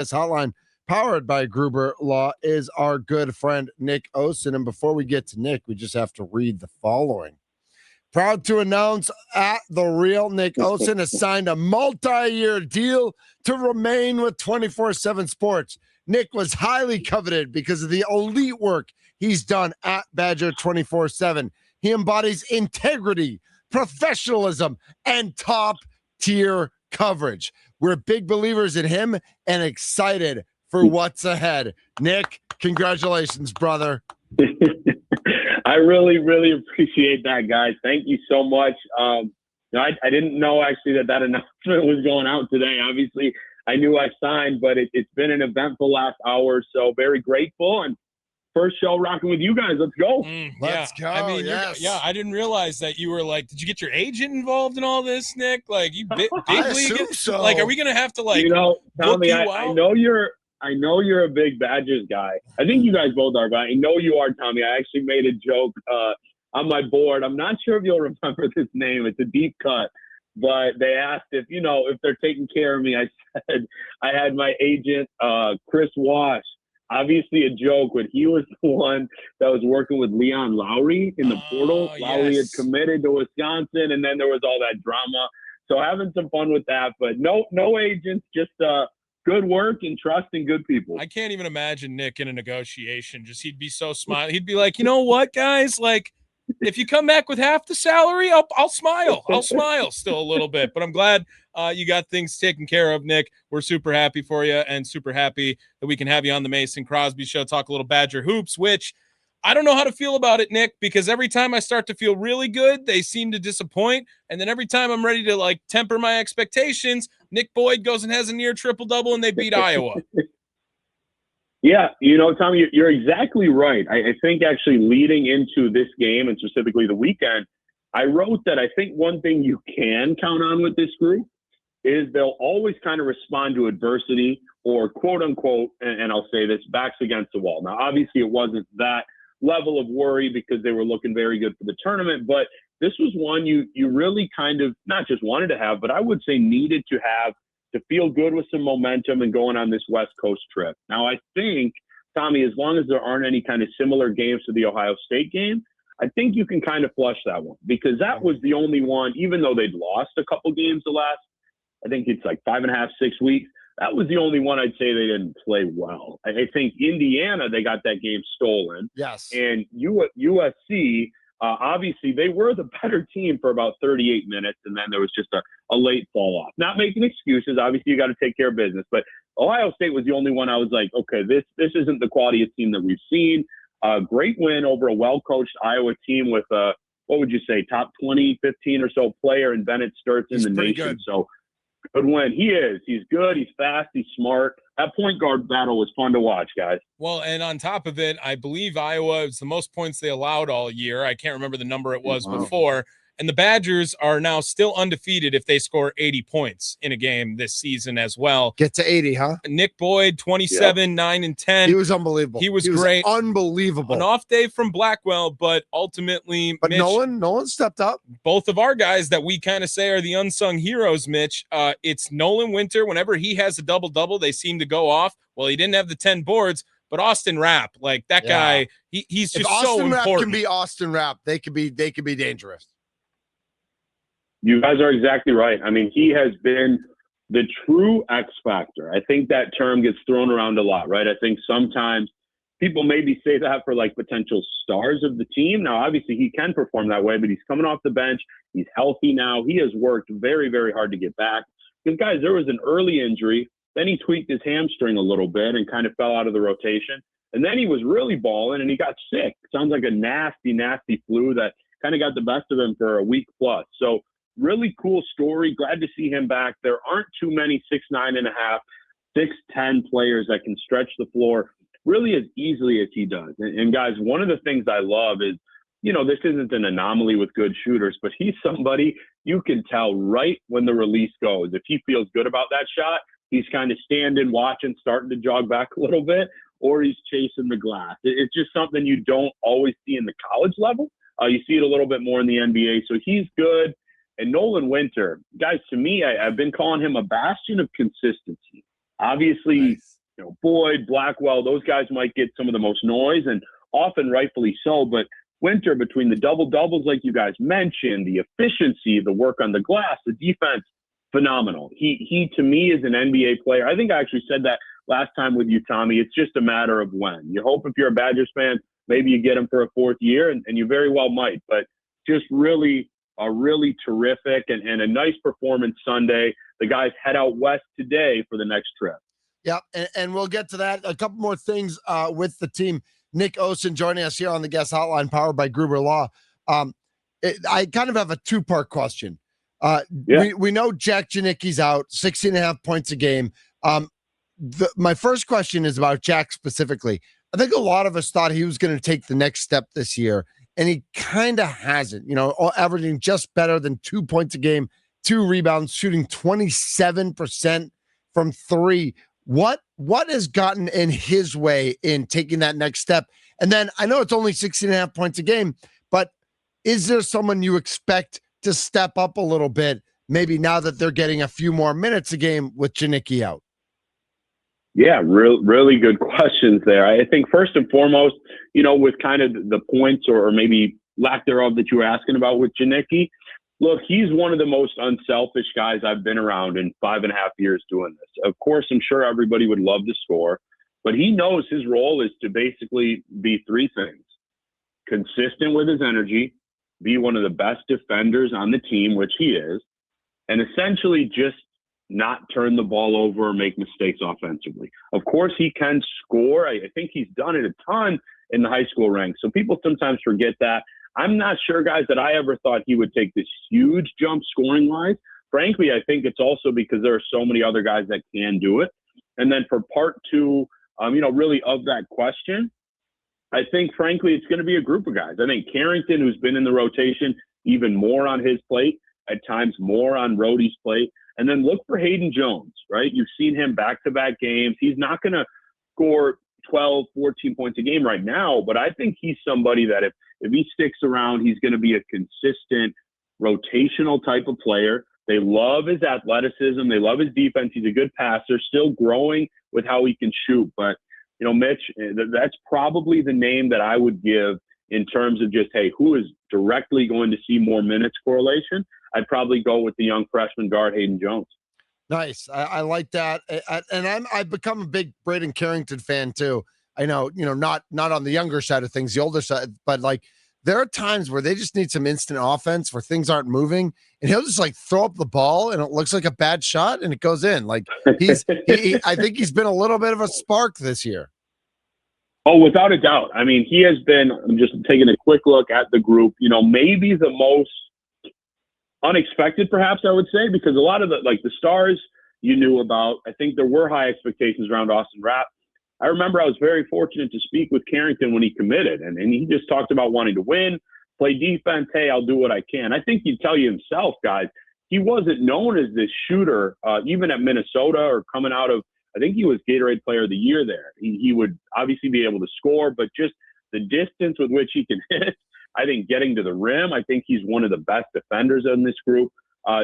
This hotline, powered by Gruber Law, is our good friend Nick Osen. And before we get to Nick, we just have to read the following. Proud to announce at The Real Nick Osen has signed a multi-year deal to remain with 24/7 Sports. Nick was highly coveted because of the elite work he's done at Badger 24/7. He embodies integrity, professionalism, and top-tier coverage. We're big believers in him and excited for what's ahead. Nick, congratulations, brother. I really, really appreciate that, guys. Thank you so much. I didn't know actually that announcement was going out today. Obviously, I knew I signed, but it's been an eventful last hour, so very grateful. And first show rocking with you guys. Let's go. Let's go. I mean, yes. I didn't realize that you were like, did you get your agent involved in all this, Nick? Like, you big league? So. Like, are we going to have to, like, Tommy, I know you're a big Badgers guy. I think you guys both are, but I know you are, Tommy. I actually made a joke on my board. I'm not sure if you'll remember this name. It's a deep cut. But they asked if they're taking care of me. I said I had my agent, Chris Wash. Obviously a joke, but he was the one that was working with Leon Lowry in the portal. Lowry had committed to Wisconsin, and then there was all that drama. So having some fun with that, but no agents, just good work and trust in good people. I can't even imagine Nick in a negotiation. He'd be so smiley. He'd be like, you know what, guys? Like, if you come back with half the salary, I'll smile. I'll smile still a little bit. But I'm glad you got things taken care of, Nick. We're super happy for you and super happy that we can have you on the Mason Crosby Show, talk a little Badger hoops, which I don't know how to feel about it, Nick, because every time I start to feel really good, they seem to disappoint. And then every time I'm ready to, like, temper my expectations, Nick Boyd goes and has a near triple-double and they beat Iowa. Yeah, Tommy, you're exactly right. I think actually leading into this game and specifically the weekend, I wrote that I think one thing you can count on with this group is they'll always kind of respond to adversity or quote unquote, and I'll say this, backs against the wall. Now, obviously it wasn't that level of worry because they were looking very good for the tournament, but this was one you really kind of not just wanted to have, but I would say needed to have to feel good with some momentum and going on this West Coast trip. Now, I think, Tommy, as long as there aren't any kind of similar games to the Ohio State game, I think you can kind of flush that one because that was the only one, even though they'd lost a couple games the last, I think it's like 5.5, 6 weeks. That was the only one I'd say they didn't play well. I think Indiana, they got that game stolen. Yes. And USC, obviously, they were the better team for about 38 minutes, and then there was just a late fall off. Not making excuses. Obviously, you got to take care of business. But Ohio State was the only one I was like, okay, this isn't the quality of team that we've seen. Great win over a well-coached Iowa team with, what would you say, top 20, 15 or so player in Bennett Sturts in the nation. Good. So good win. He is. He's good. He's fast. He's smart. That point guard battle was fun to watch, guys. Well, and on top of it, I believe Iowa was the most points they allowed all year. I can't remember the number it was before. And the Badgers are now still undefeated if they score 80 points in a game this season as well. Get to 80, huh? Nick Boyd, 27, 9, and 10. He was unbelievable. He was great. Unbelievable. An off day from Blackwell, but ultimately, But Mitch, Nolan stepped up. both of our guys that we kind of say are the unsung heroes, Mitch, it's Nolan Winter. Whenever he has a double-double, they seem to go off. Well, he didn't have the 10 boards, but Austin Rapp, like that guy, he's just so important. Austin Rapp can be Austin Rapp, they could be dangerous. You guys are exactly right. I mean, he has been the true X factor. I think that term gets thrown around a lot, right? I think sometimes people maybe say that for like potential stars of the team. Now, obviously he can perform that way, but he's coming off the bench. He's healthy now. He has worked very, very hard to get back. Because guys, there was an early injury. Then he tweaked his hamstring a little bit and kind of fell out of the rotation. And then he was really balling and he got sick. Sounds like a nasty, nasty flu that kind of got the best of him for a week plus. So really cool story. Glad to see him back. There aren't too many 6'9.5", 6'10" players that can stretch the floor really as easily as he does. And guys, one of the things I love is, this isn't an anomaly with good shooters, but he's somebody you can tell right when the release goes. If he feels good about that shot, he's kind of standing, watching, starting to jog back a little bit, or he's chasing the glass. It's just something you don't always see in the college level. You see it a little bit more in the NBA. So he's good. And Nolan Winter, guys, to me, I've been calling him a bastion of consistency. Obviously, Nice. Boyd, Blackwell, those guys might get some of the most noise, and often rightfully so. But Winter, between the double-doubles like you guys mentioned, the efficiency, the work on the glass, the defense, phenomenal. He to me, is an NBA player. I think I actually said that last time with you, Tommy. It's just a matter of when. You hope if you're a Badgers fan, maybe you get him for a fourth year, and you very well might. But just really terrific and a nice performance Sunday. The guys head out west today for the next trip. Yeah, and we'll get to that. A couple more things with the team. Nick Osen joining us here on the guest hotline, powered by Gruber Law. I kind of have a two-part question. We know Jack Janicki's out, 16.5 points a game. My first question is about Jack specifically. I think a lot of us thought he was going to take the next step this year, and he kind of hasn't, averaging just better than 2 points a game, 2 rebounds, shooting 27% from 3. What has gotten in his way in taking that next step? And then I know it's only 16.5 points a game, but is there someone you expect to step up a little bit, maybe now that they're getting a few more minutes a game with Janicki out? Yeah, really good questions there. I think first and foremost, with kind of the points or maybe lack thereof that you were asking about with Janicki, look, he's one of the most unselfish guys I've been around in 5.5 years doing this. Of course, I'm sure everybody would love to score, but he knows his role is to basically be 3 things: consistent with his energy, be one of the best defenders on the team, which he is, and essentially just not turn the ball over or make mistakes offensively. Of course, he can score. I think he's done it a ton in the high school ranks. So people sometimes forget that. I'm not sure, guys, that I ever thought he would take this huge jump scoring-wise. Frankly, I think it's also because there are so many other guys that can do it. And then for part two, really of that question, I think, frankly, it's going to be a group of guys. I think Carrington, who's been in the rotation, even more on his plate, at times more on Rhodey's plate. And then look for Hayden Jones, right? You've seen him back-to-back games. He's not going to score 12, 14 points a game right now, but I think he's somebody that if he sticks around, he's going to be a consistent rotational type of player. They love his athleticism. They love his defense. He's a good passer, still growing with how he can shoot. But, Mitch, that's probably the name that I would give in terms of just, hey, who is directly going to see more minutes correlation? I'd probably go with the young freshman guard, Hayden Jones. Nice. I like that. And I've become a big Braden Carrington fan too. I know, not on the younger side of things, the older side, but like there are times where they just need some instant offense where things aren't moving and he'll just like throw up the ball and it looks like a bad shot and it goes in. Like I think he's been a little bit of a spark this year. Oh, without a doubt. I mean, he has been, I'm just taking a quick look at the group, maybe the most unexpected, perhaps I would say, because a lot of the stars you knew about. I think there were high expectations around Austin Rapp. I remember I was very fortunate to speak with Carrington when he committed, and he just talked about wanting to win, play defense. Hey, I'll do what I can. I think he'd tell you himself, guys, he wasn't known as this shooter, even at Minnesota or coming out of, I think he was Gatorade Player of the Year there. He would obviously be able to score, but just the distance with which he can hit, I think getting to the rim, I think he's one of the best defenders in this group.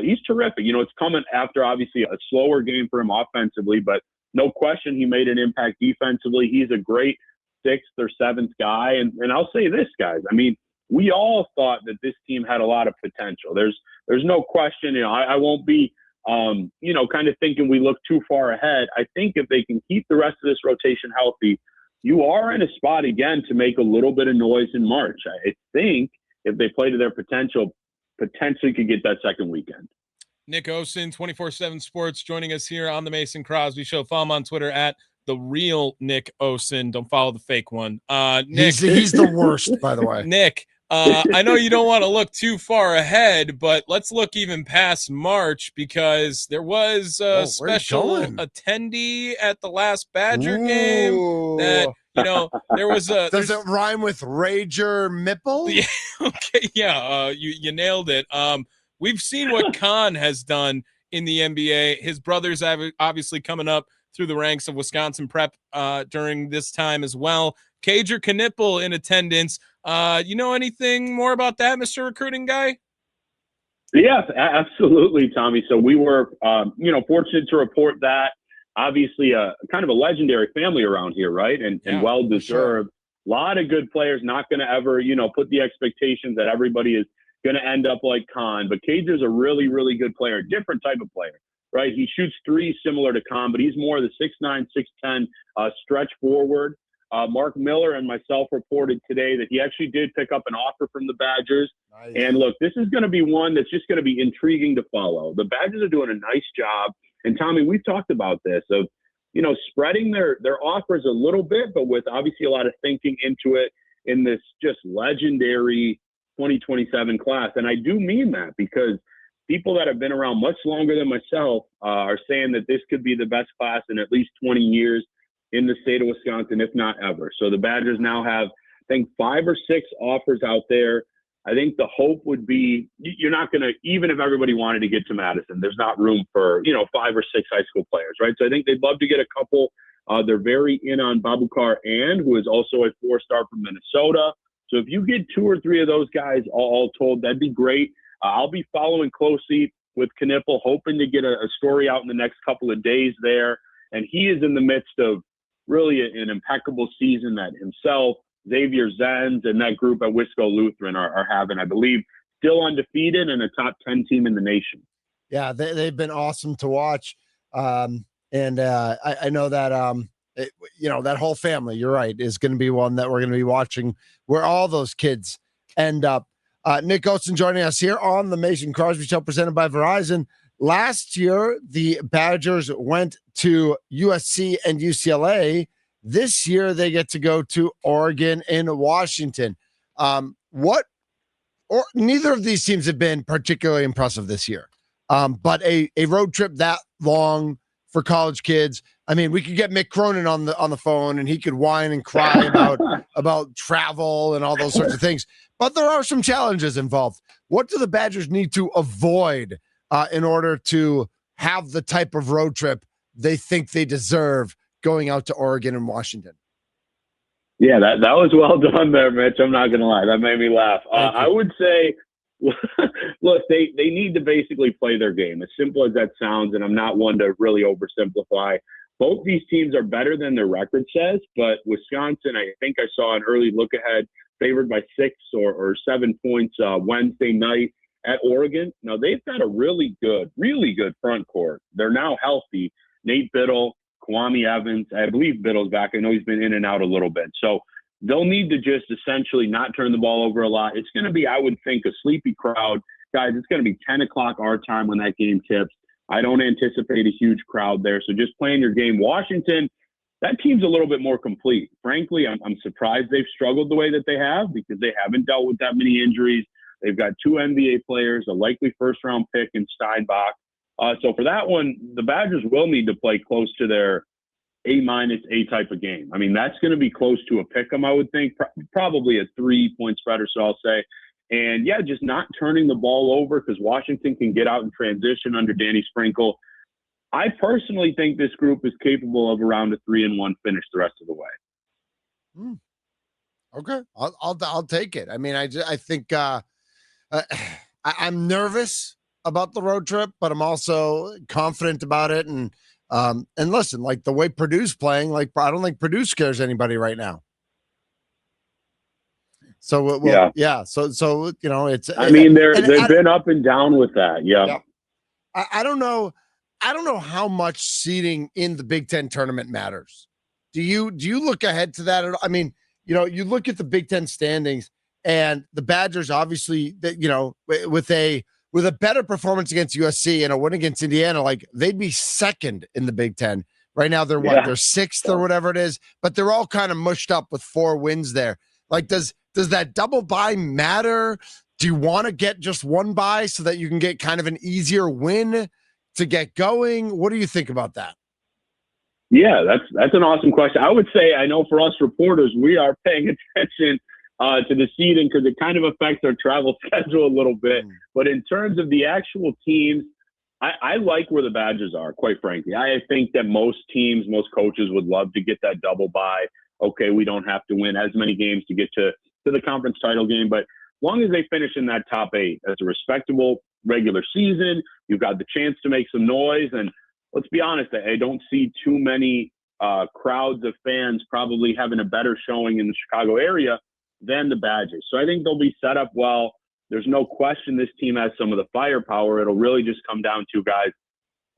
He's terrific. It's coming after obviously a slower game for him offensively, but no question he made an impact defensively. He's a great 6th or 7th guy. And I'll say this, guys. I mean, we all thought that this team had a lot of potential. There's no question. I won't be, kind of thinking we look too far ahead. I think if they can keep the rest of this rotation healthy, you are in a spot again to make a little bit of noise in March. I think if they play to their potential, potentially could get that second weekend. Nick Osen, 24/7 Sports, joining us here on the Mason Crosby Show. Follow him on Twitter at the real Nick Osen. Don't follow the fake one. Nick, he's the worst, by the way. Nick, I know you don't want to look too far ahead, but let's look even past March because there was a special attendee at the last Badger game that, there was a... Does it rhyme with Rager Mipple? Yeah, okay, yeah, you nailed it. We've seen what Khan has done in the NBA. His brother's obviously coming up through the ranks of Wisconsin Prep during this time as well. Cager Knipple in attendance. You know anything more about that, Mr. Recruiting Guy? Yes, absolutely, Tommy. So we were, fortunate to report that. obviously a kind of a legendary family around here, right? And well deserved. Sure. A lot of good players, not going to ever, put the expectations that everybody is going to end up like Khan. But Cager's a really, really good player, different type of player, right? He shoots threes similar to Khan, but he's more the 6'9", 6'10" stretch forward. Mark Miller and myself reported today that he actually did pick up an offer from the Badgers. Nice. And look, this is going to be one that's just going to be intriguing to follow. The Badgers are doing a nice job. And Tommy, we've talked about this of, spreading their offers a little bit, but with obviously a lot of thinking into it in this just legendary 2027 class. And I do mean that because people that have been around much longer than myself are saying that this could be the best class in at least 20 years in the state of Wisconsin, if not ever. So the Badgers now have, I think, 5 or 6 offers out there. I think the hope would be you're not going to, even if everybody wanted to get to Madison, there's not room for, 5 or 6 high school players, right? So I think they'd love to get a couple. They're very in on Babukar and who is also a 4-star from Minnesota. So if you get 2 or 3 of those guys all told, that'd be great. I'll be following closely with Knipple, hoping to get a story out in the next couple of days there. And he is in the midst of really an impeccable season that himself, Xavier Zenz, and that group at Wisco Lutheran are having, I believe, still undefeated and a top 10 team in the nation. Yeah, they've been awesome to watch. I know that, that whole family, you're right, is going to be one that we're going to be watching where all those kids end up. Nick Osen joining us here on the Mason Crosby Show presented by Verizon. Last year, the Badgers went to USC and UCLA. This year, they get to go to Oregon and Washington. Neither of these teams have been particularly impressive this year. But a road trip that long for college kids. I mean, we could get Mick Cronin on the phone, and he could whine and cry about travel and all those sorts of things. But there are some challenges involved. What do the Badgers need to avoid in order to have the type of road trip they think they deserve going out to Oregon and Washington? Yeah, that was well done there, Mitch. I'm not going to lie. That made me laugh. I would say, look, they need to basically play their game, as simple as that sounds, and I'm not one to really oversimplify. Both these teams are better than their record says, but Wisconsin, I think I saw an early look ahead, favored by 6 or 7 points Wednesday night at Oregon. Now, they've got a really good front court. They're now healthy. Nate Biddle, Kwame Evans, I believe Biddle's back. I know he's been in and out a little bit. So they'll need to just essentially not turn the ball over a lot. It's going to be, I would think, a sleepy crowd. Guys, it's going to be 10 o'clock our time when that game tips. I don't anticipate a huge crowd there. So just playing your game. Washington, that team's a little bit more complete. Frankly, I'm surprised they've struggled the way that they have because they haven't dealt with that many injuries. They've got 2 NBA players, a likely first-round pick in Steinbach. So for that one, the Badgers will need to play close to their A- type of game. I mean, that's going to be close to a pick 'em, I would think, probably a 3-point spread or so, I'll say. And, yeah, just not turning the ball over because Washington can get out in transition under Danny Sprinkle. I personally think this group is capable of around a 3-1 finish the rest of the way. Okay, I'll take it. I mean, I think I'm nervous about the road trip, but I'm also confident about it. And listen, like the way Purdue's playing, like I don't think Purdue scares anybody right now. So yeah. So it's. I mean, they've been up and down with that. Yeah. I don't know how much seeding in the Big Ten tournament matters. Do you look ahead to that? I mean, you look at the Big Ten standings, and the Badgers obviously, with a better performance against USC and a win against Indiana, like they'd be second in the Big Ten. Right now, they're they're 6th or whatever it is, but they're all kind of mushed up with 4 wins there. Like, does that double bye matter? Do you want to get just 1 bye so that you can get kind of an easier win to get going? What do you think about that? Yeah, that's an awesome question. I would say, I know for us reporters, we are paying attention to the seeding because it kind of affects our travel schedule a little bit. But in terms of the actual teams, I like where the Badgers are, quite frankly. I think that most teams, most coaches would love to get that double bye. Okay, we don't have to win as many games to get to the conference title game, but as long as they finish in that top 8, that's a respectable regular season. You've got the chance to make some noise. And let's be honest, I don't see too many crowds of fans probably having a better showing in the Chicago area than the Badgers. So I think they'll be set up well. There's no question this team has some of the firepower. It'll really just come down to, guys,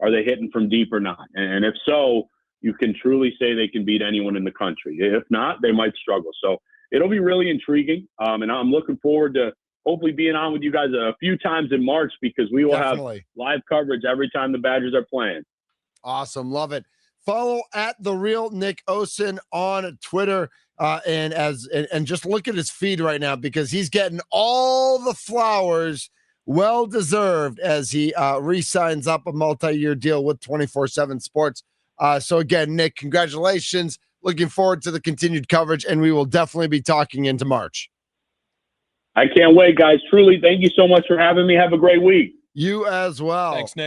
are they hitting from deep or not? And if so, you can truly say they can beat anyone in the country. If not, they might struggle. So it'll be really intriguing. And I'm looking forward to hopefully being on with you guys a few times in March, because we will have live coverage every time the Badgers are playing. Awesome. Love it. Follow at The Real Nick Osen on Twitter. And just look at his feed right now, because he's getting all the flowers, well deserved, as he re-signs up a multi-year deal with 24/7 Sports. So again, Nick, congratulations. Looking forward to the continued coverage, and we will definitely be talking into March. I can't wait, guys. Truly, thank you so much for having me. Have a great week. You as well. Thanks, Nick.